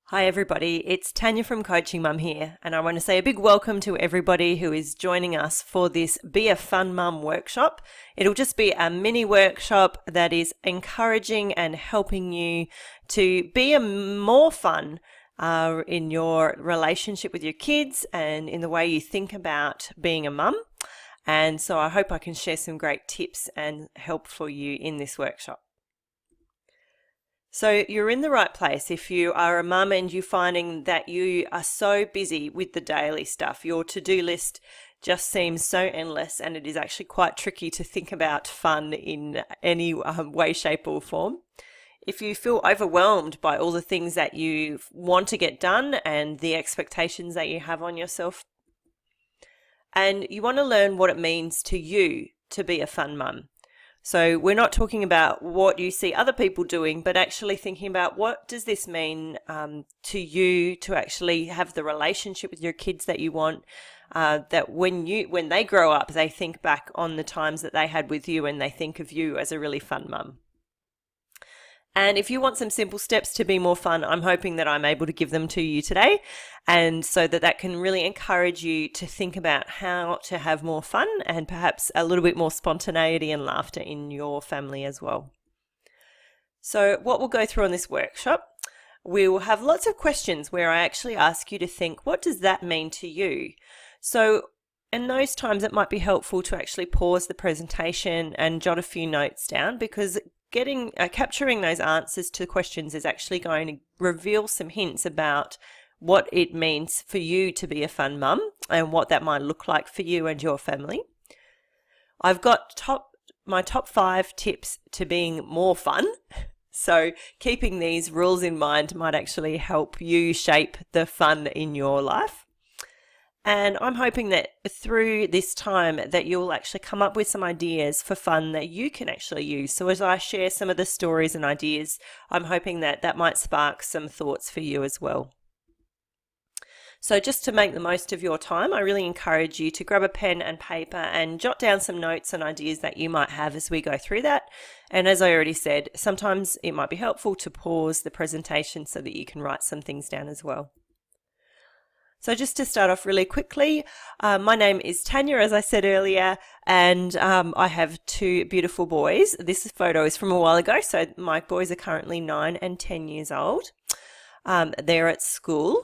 Hi everybody, it's Tanya from Coaching Mum here, and I want to say a big welcome to everybody who is joining us for this Be a Fun Mum workshop. It'll just be a mini workshop that is encouraging and helping you to be a more fun in your relationship with your kids and in the way you think about being a mum. And so I hope I can share some great tips and help for you in this workshop. So you're in the right place if you are a mum and you're finding that you are so busy with the daily stuff. Your to-do list just seems so endless, and it is actually quite tricky to think about fun in any way, shape or form. If you feel overwhelmed by all the things that you want to get done and the expectations that you have on yourself, and you want to learn what it means to you to be a fun mum. So we're not talking about what you see other people doing, but actually thinking about what does this mean to you to actually have the relationship with your kids that you want, that when they grow up, they think back on the times that they had with you and they think of you as a really fun mum. And if you want some simple steps to be more fun, I'm hoping that I'm able to give them to you today. And so that can really encourage you to think about how to have more fun and perhaps a little bit more spontaneity and laughter in your family as well. So what we'll go through on this workshop, we will have lots of questions where I actually ask you to think, what does that mean to you? So in those times, it might be helpful to actually pause the presentation and jot a few notes down, because capturing those answers to questions is actually going to reveal some hints about what it means for you to be a fun mum and what that might look like for you and your family. I've got my top 5 tips to being more fun. So keeping these rules in mind might actually help you shape the fun in your life. And I'm hoping that through this time that you'll actually come up with some ideas for fun that you can actually use. So as I share some of the stories and ideas, I'm hoping that that might spark some thoughts for you as well. So just to make the most of your time, I really encourage you to grab a pen and paper and jot down some notes and ideas that you might have as we go through that. And as I already said, sometimes it might be helpful to pause the presentation so that you can write some things down as well. So just to start off really quickly, my name is Tanya, as I said earlier, and I have 2 beautiful boys. This photo is from a while ago, so my boys are currently 9 and 10 years old. They're at school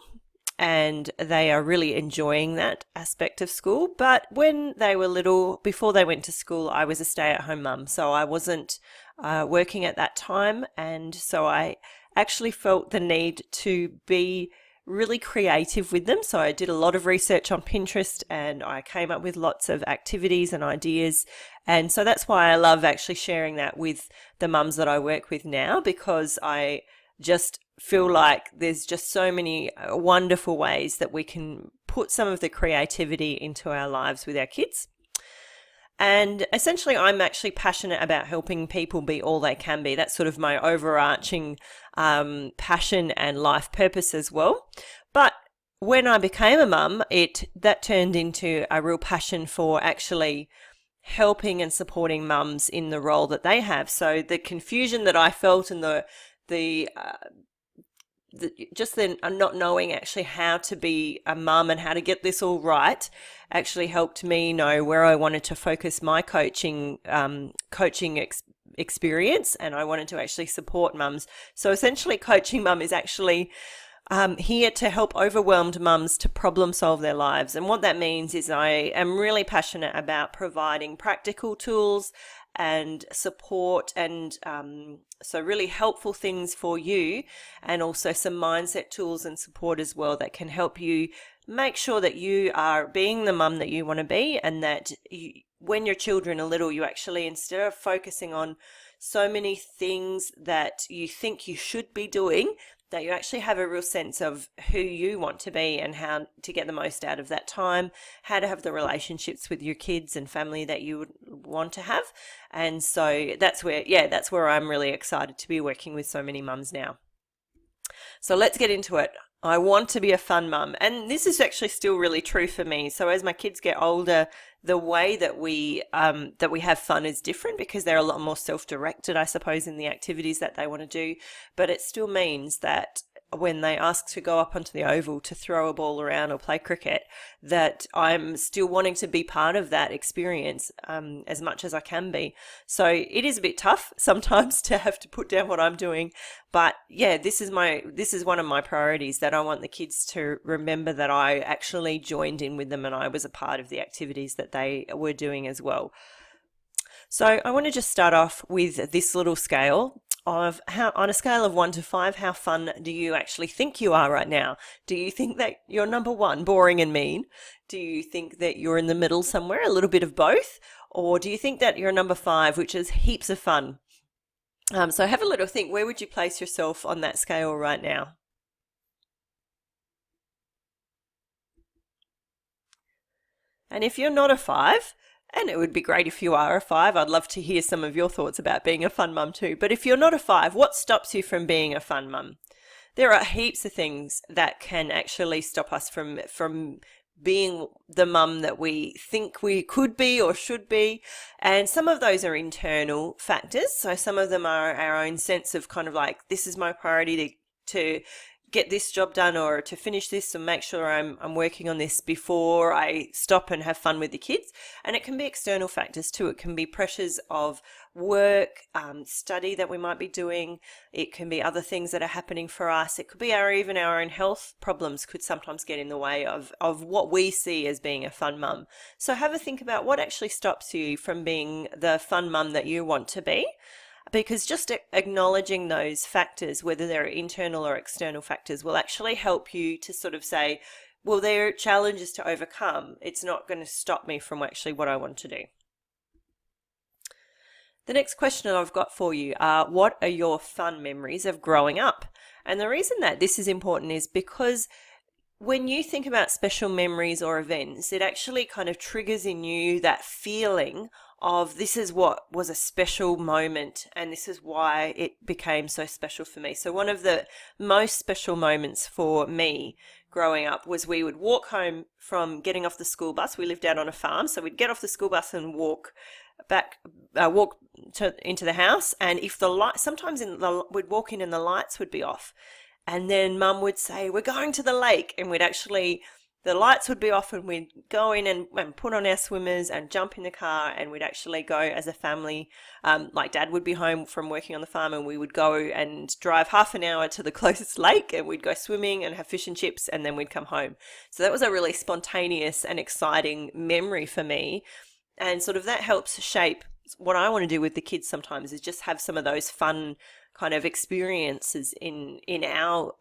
and they are really enjoying that aspect of school. But when they were little, before they went to school, I was a stay-at-home mum, so I wasn't working at that time, and so I actually felt the need to be really creative with them. So I did a lot of research on Pinterest and I came up with lots of activities and ideas. And so that's why I love actually sharing that with the mums that I work with now, because I just feel like there's just so many wonderful ways that we can put some of the creativity into our lives with our kids. And essentially, I'm actually passionate about helping people be all they can be. That's sort of my overarching passion and life purpose as well. But when I became a mum, that turned into a real passion for actually helping and supporting mums in the role that they have. So the confusion that I felt and just then not knowing actually how to be a mum and how to get this all right actually helped me know where I wanted to focus my coaching experience, and I wanted to actually support mums. So essentially, Coaching Mum is actually here to help overwhelmed mums to problem solve their lives. And what that means is I am really passionate about providing practical tools and support and so really helpful things for you, and also some mindset tools and support as well that can help you make sure that you are being the mum that you want to be, and that when your children are little, you actually, instead of focusing on so many things that you think you should be doing, that you actually have a real sense of who you want to be and how to get the most out of that time, how to have the relationships with your kids and family that you would want to have. And so that's where I'm really excited to be working with so many mums now. So let's get into it. I want to be a fun mum, and this is actually still really true for me. So as my kids get older, the way that we have fun is different, because they're a lot more self-directed, I suppose, in the activities that they want to do. But it still means that when they ask to go up onto the oval to throw a ball around or play cricket, that I'm still wanting to be part of that experience as much as I can be. So it is a bit tough sometimes to have to put down what I'm doing. But yeah, this is one of my priorities, that I want the kids to remember that I actually joined in with them and I was a part of the activities that they were doing as well. So I want to just start off with this little scale of how, on a scale of 1 to 5, how fun do you actually think you are right now? Do you think that you're number 1, boring and mean? Do you think that you're in the middle somewhere, a little bit of both? Or do you think that you're number 5, which is heaps of fun? So have a little think. Where would you place yourself on that scale right now? And if you're not a 5, and it would be great if you are a 5, I'd love to hear some of your thoughts about being a fun mum too. But if you're not a 5, what stops you from being a fun mum? There are heaps of things that can actually stop us from being the mum that we think we could be or should be. And some of those are internal factors. So some of them are our own sense of kind of like, this is my priority to get this job done, or to finish this and make sure I'm working on this before I stop and have fun with the kids. And it can be external factors too. It can be pressures of work, study that we might be doing. It can be other things that are happening for us. It could be even our own health problems could sometimes get in the way of what we see as being a fun mum. So have a think about what actually stops you from being the fun mum that you want to be. Because just acknowledging those factors, whether they're internal or external factors, will actually help you to sort of say, well, they're challenges to overcome. It's not going to stop me from actually what I want to do. The next question I've got for you are, what are your fun memories of growing up? And the reason that this is important is because when you think about special memories or events, it actually kind of triggers in you that feeling of, this is what was a special moment and this is why it became so special for me. So one of the most special moments for me growing up was we would walk home from getting off the school bus. We lived out on a farm, so we'd get off the school bus and walk into the house. And if the light, sometimes we'd walk in and the lights would be off. And then Mum would say, we're going to the lake, and the lights would be off and we'd go in and put on our swimmers and jump in the car, and we'd actually go as a family. Like Dad would be home from working on the farm, and we would go and drive half an hour to the closest lake, and we'd go swimming and have fish and chips, and then we'd come home. So that was a really spontaneous and exciting memory for me. And sort of that helps shape what I want to do with the kids sometimes, is just have some of those fun kind of experiences in our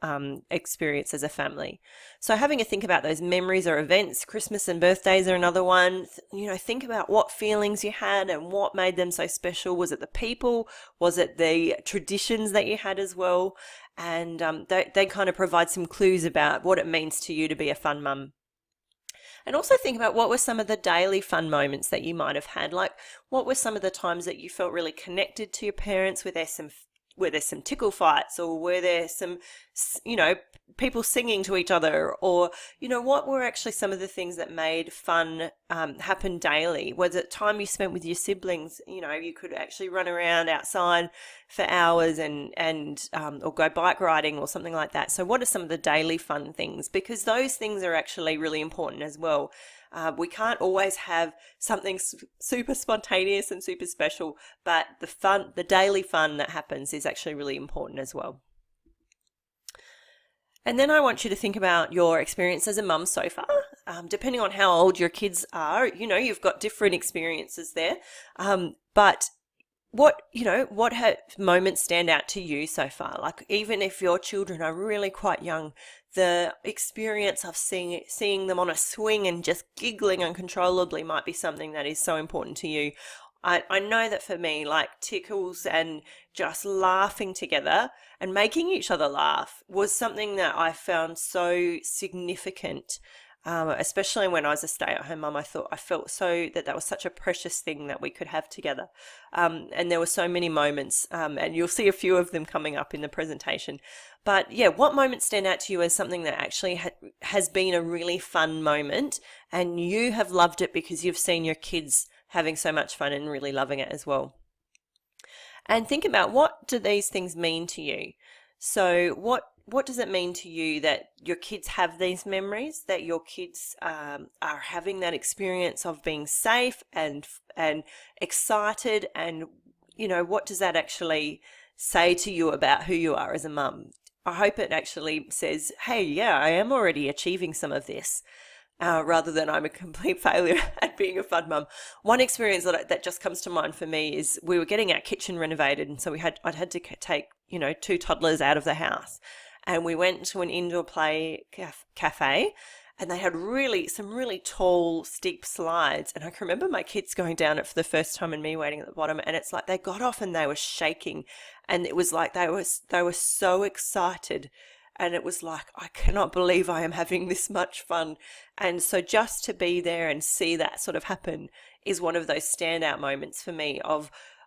experience as a family. So having a think about those memories or events, Christmas and birthdays are another one. Think about what feelings you had and what made them so special. Was it the people? Was it the traditions that you had as well? And they kind of provide some clues about what it means to you to be a fun mum. And also think about, what were some of the daily fun moments that you might have had? Like, what were some of the times that you felt really connected to your parents? Were there some tickle fights, or were there some, people singing to each other? Or, what were actually some of the things that made fun happen daily? Was it time you spent with your siblings? You could actually run around outside for hours and or go bike riding or something like that. So what are some of the daily fun things? Because those things are actually really important as well. We can't always have something super spontaneous and super special, but the daily fun that happens is actually really important as well. And then I want you to think about your experience as a mum so far. Depending on how old your kids are, you've got different experiences there. But what moments stand out to you so far? Like, even if your children are really quite young, the experience of seeing them on a swing and just giggling uncontrollably might be something that is so important to you. I know that for me, like, tickles and just laughing together and making each other laugh was something that I found so significant. Especially when I was a stay-at-home mum, I felt so that was such a precious thing that we could have together. And there were so many moments, and you'll see a few of them coming up in the presentation. But yeah, what moments stand out to you as something that actually has been a really fun moment, and you have loved it because you've seen your kids having so much fun and really loving it as well? And think about, what do these things mean to you? So what what does it mean to you that your kids have these memories, that your kids are having that experience of being safe and excited, and what does that actually say to you about who you are as a mum? I hope it actually says, hey, yeah, I am already achieving some of this. Rather than I'm a complete failure at being a fun mum. One experience that just comes to mind for me is we were getting our kitchen renovated, and so I'd had to take 2 toddlers out of the house, and we went to an indoor play cafe, and they had some really tall, steep slides, and I can remember my kids going down it for the first time and me waiting at the bottom, and it's like they got off and they were shaking, and it was like they were so excited. And it was like, I cannot believe I am having this much fun. And so just to be there and see that sort of happen is one of those standout moments for me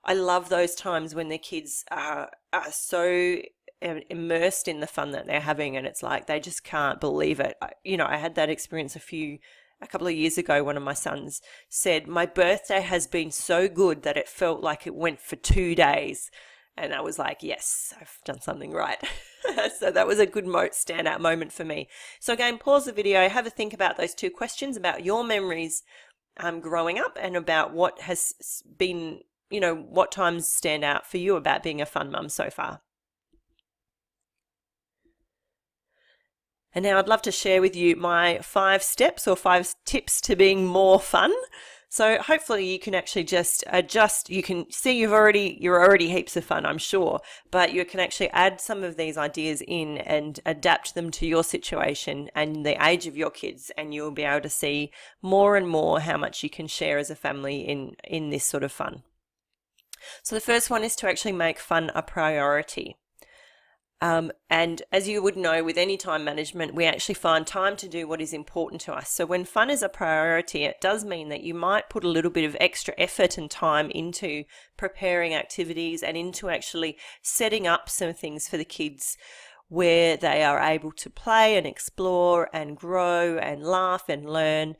I love those times when the kids are so immersed in the fun that they're having, and it's like they just can't believe it. I had that experience a couple of years ago. One of my sons said, my birthday has been so good that it felt like it went for 2 days. And I was like, yes, I've done something right. So that was a good standout moment for me. So again, pause the video, have a think about those 2 questions about your memories growing up, and about what has been, what times stand out for you about being a fun mum so far. And now I'd love to share with you my 5 steps or 5 tips to being more fun. So hopefully you can actually just adjust. You can see you're already heaps of fun, I'm sure, but you can actually add some of these ideas in and adapt them to your situation and the age of your kids, and you'll be able to see more and more how much you can share as a family in this sort of fun. So the first one is to actually make fun a priority. And as you would know, with any time management, we actually find time to do what is important to us. So when fun is a priority, it does mean that you might put a little bit of extra effort and time into preparing activities and into actually setting up some things for the kids where they are able to play and explore and grow and laugh and learn.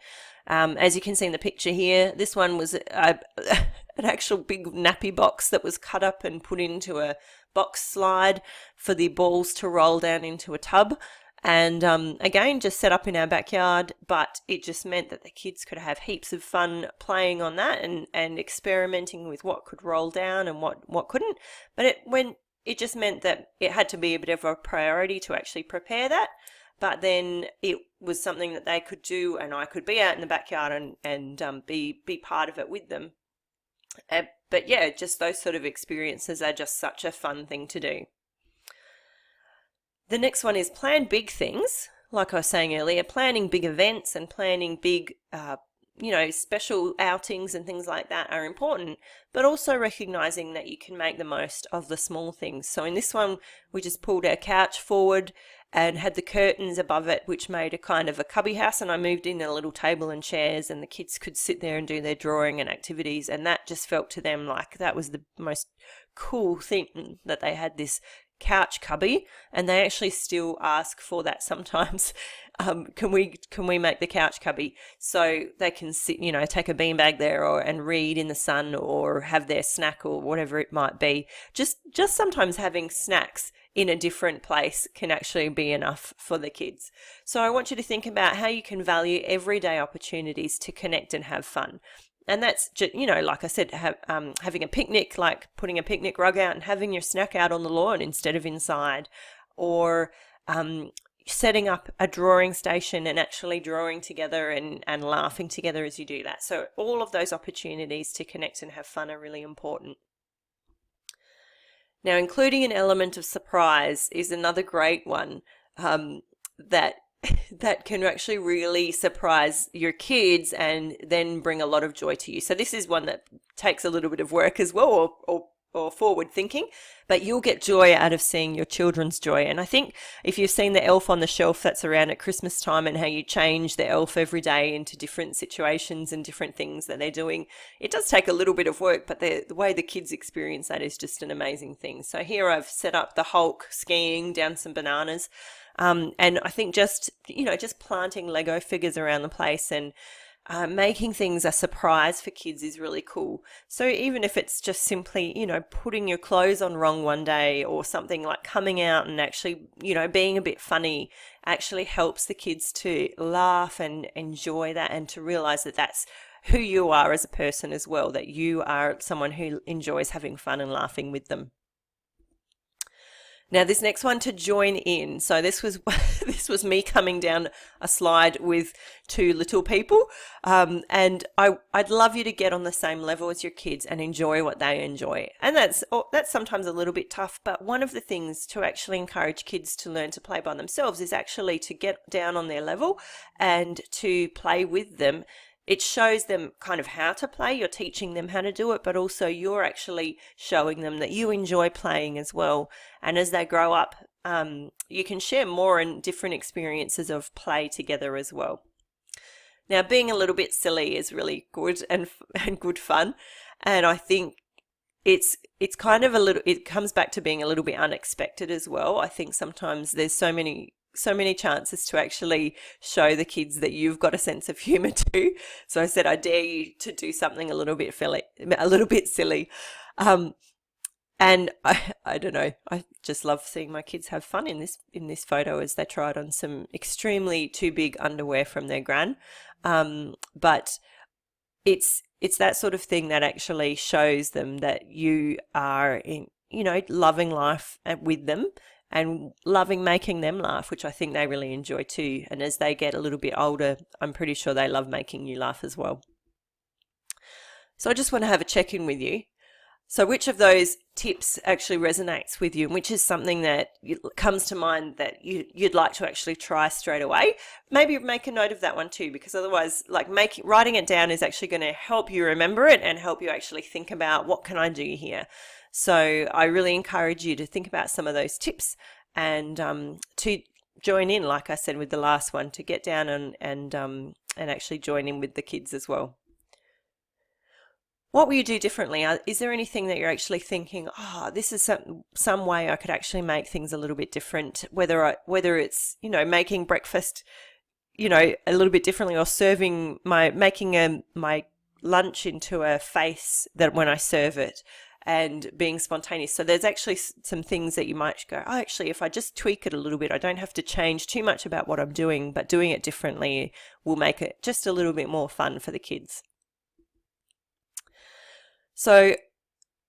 As you can see in the picture here, this one was an actual big nappy box that was cut up and put into a box slide for the balls to roll down into a tub, and again just set up in our backyard, but it just meant that the kids could have heaps of fun playing on that and experimenting with what could roll down and what couldn't. But it just meant that it had to be a bit of a priority to actually prepare that, but then it was something that they could do, and I could be out in the backyard and be part of it with them. But yeah, just those sort of experiences are just such a fun thing to do. The next one is plan big things. Like I was saying earlier, planning big events and planning big, special outings and things like that are important, but also recognizing that you can make the most of the small things. So in this one, we just pulled our couch forward and had the curtains above it, which made a kind of a cubby house, and I moved in a little table and chairs, and the kids could sit there and do their drawing and activities, and that just felt to them like that was the most cool thing, that they had this couch cubby, and they actually still ask for that sometimes. Can we make the couch cubby so they can sit, take a beanbag there and read in the sun or have their snack or whatever it might be. Just sometimes having snacks in a different place can actually be enough for the kids. So I want you to think about how you can value everyday opportunities to connect and have fun. And that's just, like I said, having a picnic, like putting a picnic rug out and having your snack out on the lawn instead of inside, or setting up a drawing station and actually drawing together and laughing together as you do that. So all of those opportunities to connect and have fun are really important. Now, including an element of surprise is another great one that can actually really surprise your kids and then bring a lot of joy to you. So this is one that takes a little bit of work as well, or forward thinking, but you'll get joy out of seeing your children's joy. And I think if you've seen the elf on the shelf that's around at Christmas time and how you change the elf every day into different situations and different things that they're doing, it does take a little bit of work, but the way the kids experience that is just an amazing thing. So here I've set up the Hulk skiing down some bananas. And I think just planting Lego figures around the place and making things a surprise for kids is really cool. So even if it's just simply, putting your clothes on wrong one day, or something like coming out and actually, being a bit funny, actually helps the kids to laugh and enjoy that, and to realize that that's who you are as a person as well, that you are someone who enjoys having fun and laughing with them. Now, this next one, to join in. So this was this was me coming down a slide with two little people, and I'd love you to get on the same level as your kids and enjoy what they enjoy. And that's sometimes a little bit tough, but one of the things to actually encourage kids to learn to play by themselves is actually to get down on their level and to play with them. It shows them kind of how to play. You're teaching them how to do it, but also you're actually showing them that you enjoy playing as well. And as they grow up, you can share more and different experiences of play together as well. Now, being a little bit silly is really good and good fun. And I think it's kind of it comes back to being a little bit unexpected as well. I think sometimes there's so many chances to actually show the kids that you've got a sense of humor too. So I said, I dare you to do something a little bit silly. And I don't know, I just love seeing my kids have fun in this photo as they tried on some extremely too big underwear from their gran. But it's that sort of thing that actually shows them that you are loving life with them, and loving making them laugh, which I think they really enjoy too. And as they get a little bit older, I'm pretty sure they love making you laugh as well. So I just want to have a check-in with you. So which of those tips actually resonates with you, and which is something that comes to mind that you'd like to actually try straight away? Maybe make a note of that one too, because otherwise, writing it down is actually going to help you remember it and help you actually think about, what can I do here? So I really encourage you to think about some of those tips, and to join in, like I said with the last one, to get down and actually join in with the kids as well. What will you do differently? Is there anything that you're actually thinking, this is some way I could actually make things a little bit different, whether it's, making breakfast, a little bit differently, or making my lunch into a face that when I serve it, and being spontaneous. So there's actually some things that you might go, actually, if I just tweak it a little bit, I don't have to change too much about what I'm doing, but doing it differently will make it just a little bit more fun for the kids. So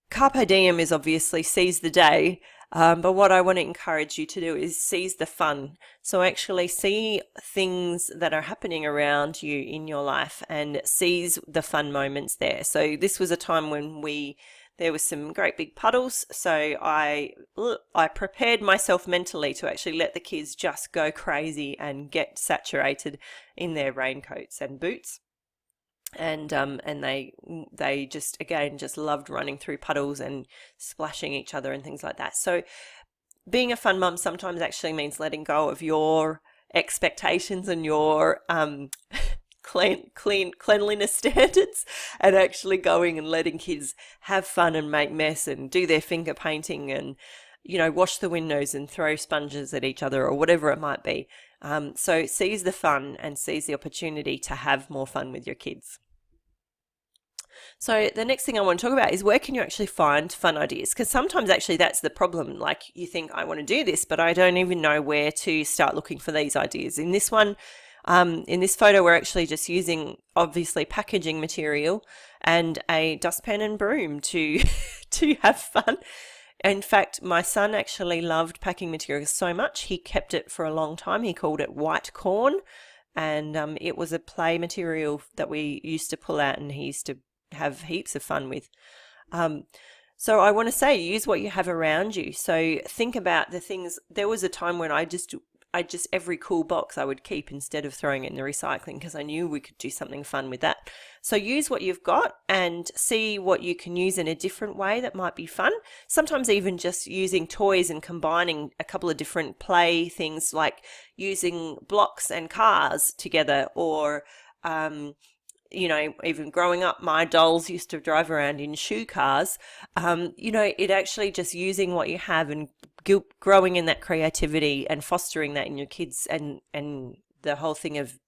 carpe diem is obviously seize the day, but what I want to encourage you to do is seize the fun. So actually see things that are happening around you in your life and seize the fun moments there. So this was a time when there was some great big puddles, so I prepared myself mentally to actually let the kids just go crazy and get saturated in their raincoats and boots. And they just loved running through puddles and splashing each other and things like that. So being a fun mum sometimes actually means letting go of your expectations and your cleanliness standards, and actually going and letting kids have fun and make mess and do their finger painting and wash the windows and throw sponges at each other or whatever it might be. So seize the fun and seize the opportunity to have more fun with your kids. So the next thing I want to talk about is, where can you actually find fun ideas? Because sometimes actually that's the problem. Like, you think, I want to do this, but I don't even know where to start looking for these ideas. In this one, in this photo, we're actually just using, obviously, packaging material and a dustpan and broom to have fun. In fact, my son actually loved packing materials so much, he kept it for a long time. He called it white corn, and it was a play material that we used to pull out and he used to have heaps of fun with. So I want to say, use what you have around you. So think about the things. There was a time when I just every cool box I would keep instead of throwing it in the recycling, because I knew we could do something fun with that. So use what you've got and see what you can use in a different way that might be fun. Sometimes even just using toys and combining a couple of different play things, like using blocks and cars together, or even growing up, my dolls used to drive around in shoe cars. It actually just using what you have and growing in that creativity and fostering that in your kids, and the whole thing of,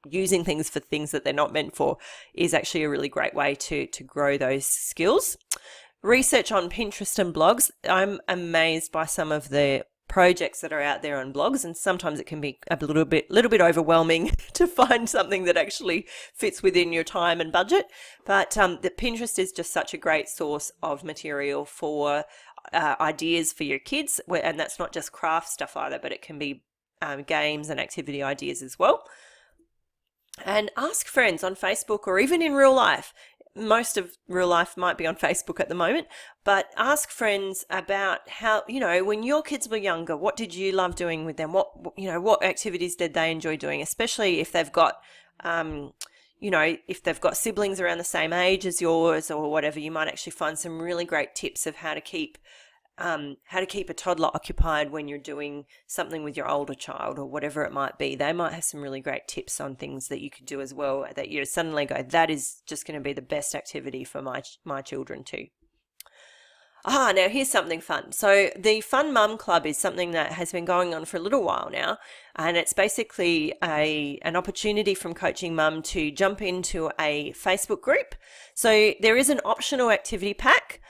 using things for things that they're not meant for is actually a really great way to grow those skills. Research on Pinterest and blogs. I'm amazed by some of the projects that are out there on blogs, and sometimes it can be a little bit overwhelming to find something that actually fits within your time and budget. But the Pinterest is just such a great source of material for ideas for your kids, and that's not just craft stuff either, but it can be games and activity ideas as well. And ask friends on Facebook or even in real life. Most of real life might be on Facebook at the moment, but ask friends about how, when your kids were younger, what did you love doing with them? What activities did they enjoy doing, especially if they've got, if they've got siblings around the same age as yours or whatever. You might actually find some really great tips of how to keep a toddler occupied when you're doing something with your older child or whatever it might be. They might have some really great tips on things that you could do as well that you suddenly go, that is just going to be the best activity for my children too. Now here's something fun. So the Fun Mum Club is something that has been going on for a little while now, and it's basically an opportunity from Coaching Mum to jump into a Facebook group. So there is an optional activity pack,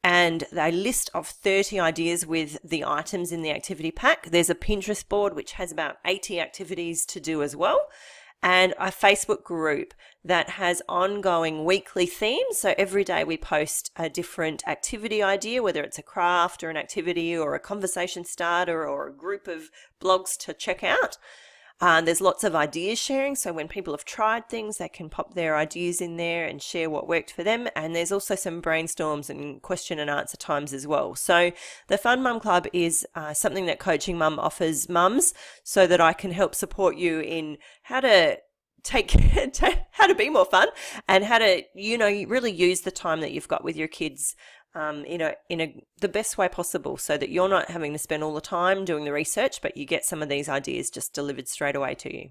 and a list of 30 ideas with the items in the activity pack. There's a Pinterest board which has about 80 activities to do as well, and a Facebook group that has ongoing weekly themes. So every day we post a different activity idea, whether it's a craft or an activity or a conversation starter or a group of blogs to check out. There's lots of ideas sharing, so when people have tried things, they can pop their ideas in there and share what worked for them. And there's also some brainstorms and question and answer times as well. So the Fun Mum Club is something that Coaching Mum offers mums so that I can help support you in how to how to be more fun and how to, really use the time that you've got with your kids the best way possible, so that you're not having to spend all the time doing the research, but you get some of these ideas just delivered straight away to you.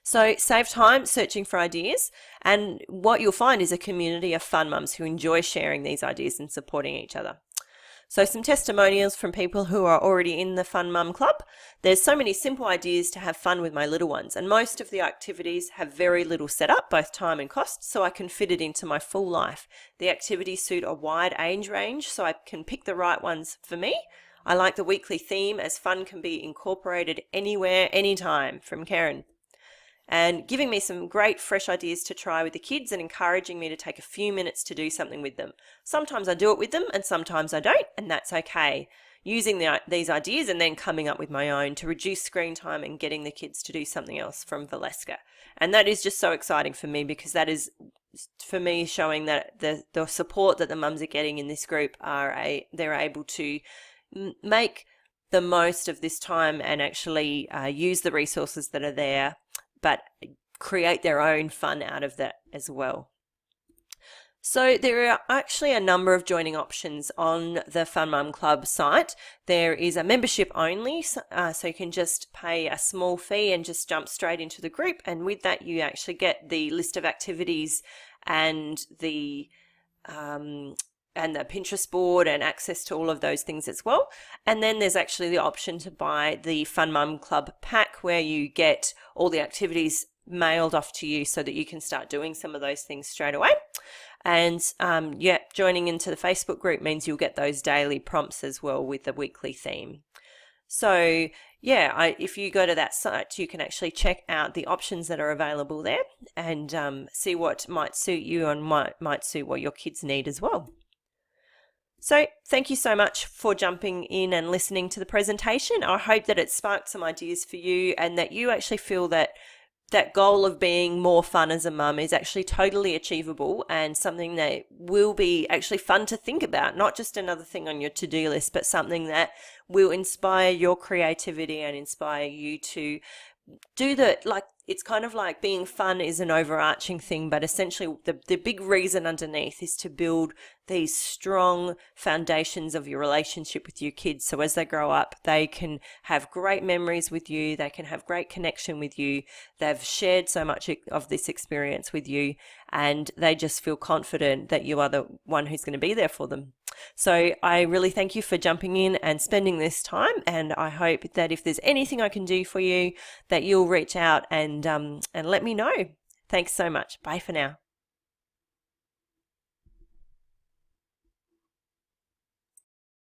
So save time searching for ideas, and what you'll find is a community of fun mums who enjoy sharing these ideas and supporting each other. So some testimonials from people who are already in the Fun Mum Club. There's so many simple ideas to have fun with my little ones, and most of the activities have very little setup, both time and cost, so I can fit it into my full life. The activities suit a wide age range, so I can pick the right ones for me. I like the weekly theme, as fun can be incorporated anywhere, anytime, from Karen. And giving me some great fresh ideas to try with the kids and encouraging me to take a few minutes to do something with them. Sometimes I do it with them and sometimes I don't, and that's okay. Using these ideas and then coming up with my own to reduce screen time and getting the kids to do something else, from Valeska. And that is just so exciting for me, because that is, for me, showing that the support that the mums are getting in this group they're able to make the most of this time and actually use the resources that are there, but create their own fun out of that as well. So there are actually a number of joining options on the Fun Mum Club site. There is a membership only, so you can just pay a small fee and just jump straight into the group. And with that, you actually get the list of activities and the Pinterest board and access to all of those things as well. And then there's actually the option to buy the Fun Mum Club pack, where you get all the activities mailed off to you so that you can start doing some of those things straight away. And joining into the Facebook group means you'll get those daily prompts as well with the weekly theme. So if you go to that site, you can actually check out the options that are available there and see what might suit you and might suit what your kids need as well. So thank you so much for jumping in and listening to the presentation. I hope that it sparked some ideas for you and that you actually feel that goal of being more fun as a mum is actually totally achievable and something that will be actually fun to think about, not just another thing on your to-do list, but something that will inspire your creativity and inspire you to do it's kind of like being fun is an overarching thing, but essentially the big reason underneath is to build these strong foundations of your relationship with your kids. So as they grow up, they can have great memories with you. They can have great connection with you. They've shared so much of this experience with you, and they just feel confident that you are the one who's going to be there for them. So I really thank you for jumping in and spending this time, and I hope that if there's anything I can do for you, that you'll reach out and let me know. Thanks so much. Bye for now.